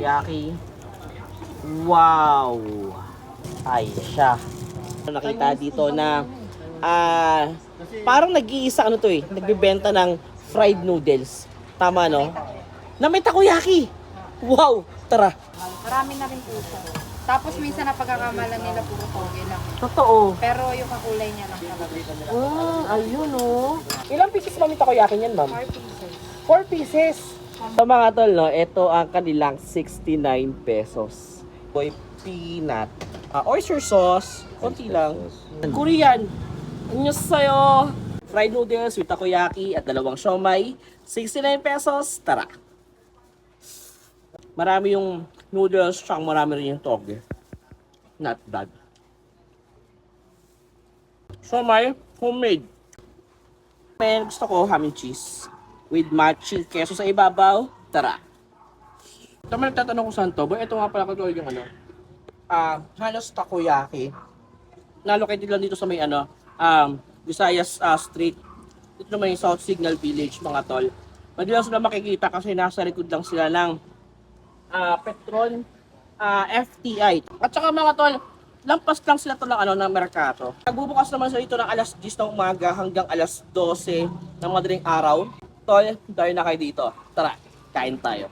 takoyaki. Wow! Ay, siya. Nakita dito na parang nag-iisa ano to eh, nagbebenta ng fried noodles. Tama no? Na may takoyaki. Wow! Tara. Marami na rin po siya. Tapos minsan na pagkakamalan nila puro toge lang. Totoo. Pero yung kakulay niya lang talaga. Ayun oh. Ilang pieces mami takoyaki niyan, ma'am? 4 pieces. 4 pieces. So mga tol, no, ito ang kanilang 69 pesos. Boy peanut. Oyster sauce, konti lang. Korean. Ano sa'yo? Fried noodles with takoyaki at dalawang siomai. 69 pesos. Tara. Marami yung noodles, tsaka marami rin yung toge. Not bad. Siomai, homemade. Men, gusto ko ham and cheese with matching keso sa ibabaw. Tara. Tama nagtatanong ko saan to. Boy, ito nga pala katulad yung ano. Halos takoyaki. Na-located lang dito sa may ano, Visayas Street. Dito naman yung South Signal Village, mga tol. Madalas sila makikita kasi nasa likod lang sila ng Petron FTI. At saka mga tol, lampas lang sila to ng ano ng merkato. Nagbubukas naman sila ito ng alas 10 ng umaga hanggang alas 12 ng madaling araw. Tol, dahil na kayo dito. Tara, kain tayo.